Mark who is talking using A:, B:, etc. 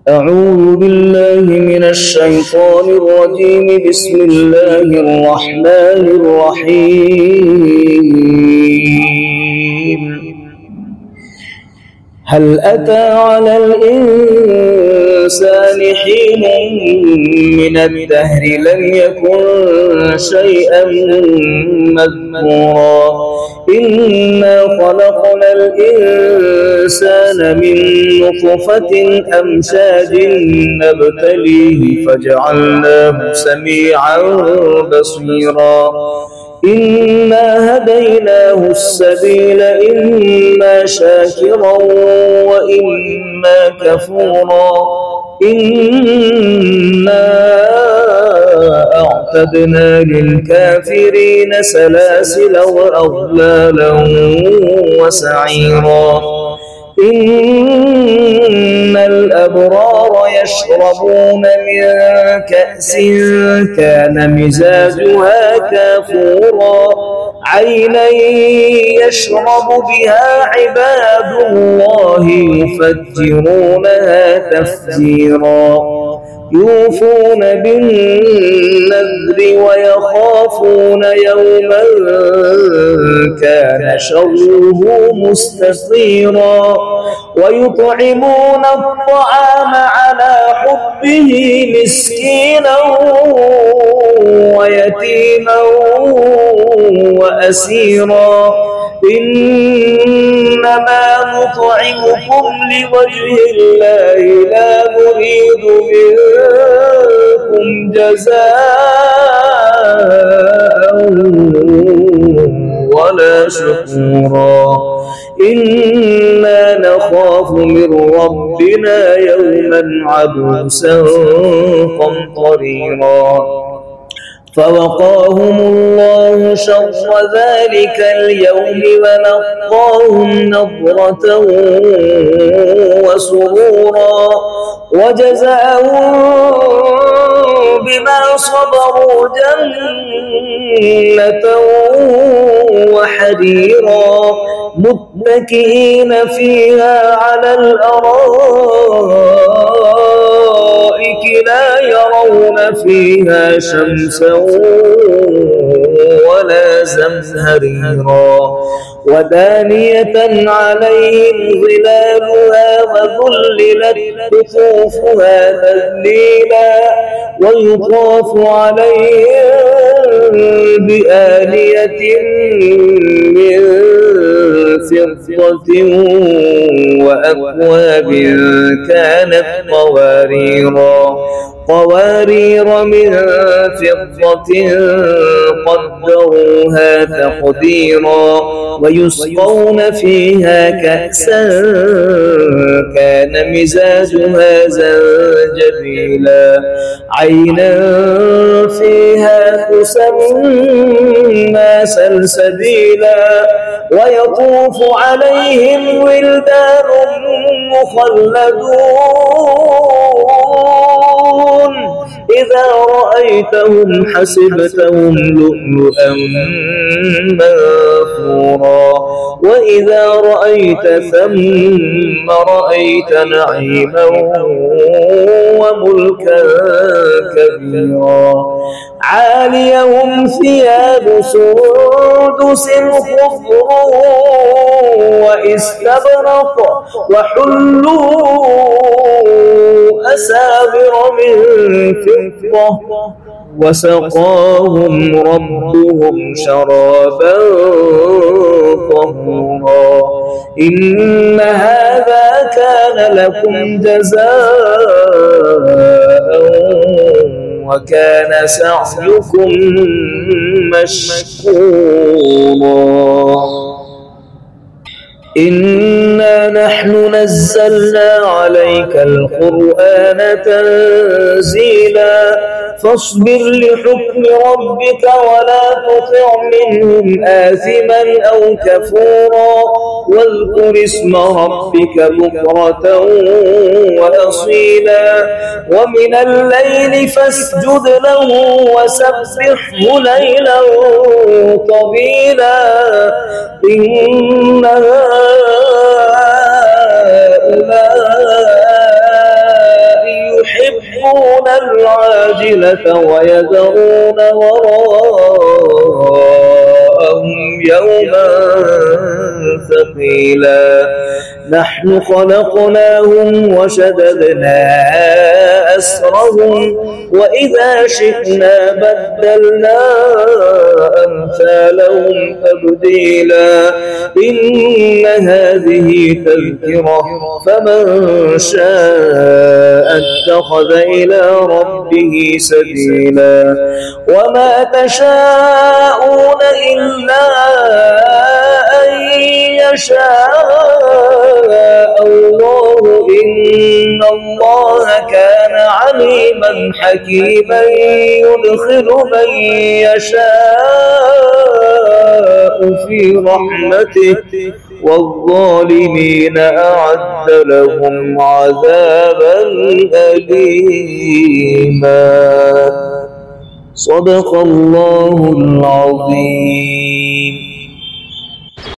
A: أعوذ بالله من الشيطان الرجيم. بسم الله الرحمن الرحيم. هل أتى على الإنسان حين من الدهر لم يكن شيئا مذكورا إنا خلقنا الإنسان من نطفة أمشاج نبتليه فجعلناه سميعا بصيرا إنا هديناه السبيل إما شاكرا وإما كفورا إنا أعتدنا للكافرين سلاسل وأغلالا وسعيرا إن الأبرار يشربون من كأس كان مزاجها كافورا عينا يشرب بها عباد الله يفجرونها تفجيرا يوفون بالنذر ويخافون يوما كان شره مستطيرا ويطعمون الطعام على حبه مسكينا ويتيما وأسيرا إنما نطعمكم لوجه الله لا نريد منكم جزاء ولا شكورا إنا نخاف من ربنا يوما عبوسا قمطريرا فوقاهم الله شر ذلك اليوم ولقاهم نضرة وسرورا وجزاهم بما صبروا جنة وحريرا متكئين فيها على الأرائك لا يرون فيها شمسا ولا زمهريرا ودانية عليهم ظلالها وذللت قطوفها تذليلا ويطاف عليهم بآنية من فضة وأكواب كانت قوارير من فضة قدروها تقديرا ويسقون فيها كأسا كان مزاجها زنجبيلا عينا فيها تسمى سلسبيلا ويطوف عليهم ولدان مخلدون إذا رأيتهم حسبتهم لؤلؤا منثورا وإذا رأيت ثم رأيت نعيما وملكا كبيرا عاليهم ثياب سندس خضر واستبرق وحلوا أساور من فضة وسقاهم ربهم شرابا طهورا إن هذا كان لكم جزاء وكان سعيكم مشكورا إنا نحن نزلنا عليك القرآن تنزيلا فاصبر لحكم ربك ولا تطع منهم آثما أو كفورا واذكر اسم ربك بكرة وأصيلا ومن الليل فاسجد له وسبحه ليلا طويلا إن هؤلاء العاجلة ويذرون وراءهم يوما ثقيلا نحن خلقناهم وشددنا أسرهم وإذا شئنا بدلنا أمثالهم تبديلا إن هذه تذكرة فمن شاء اتخذ إلى ربه سبيلا وما تشاءون إلا أن يشاء الله إن الله كان عليما حكيما يدخل من يشاء في رحمته والظالمين أعد لهم عذابا أليما صدق الله العظيم.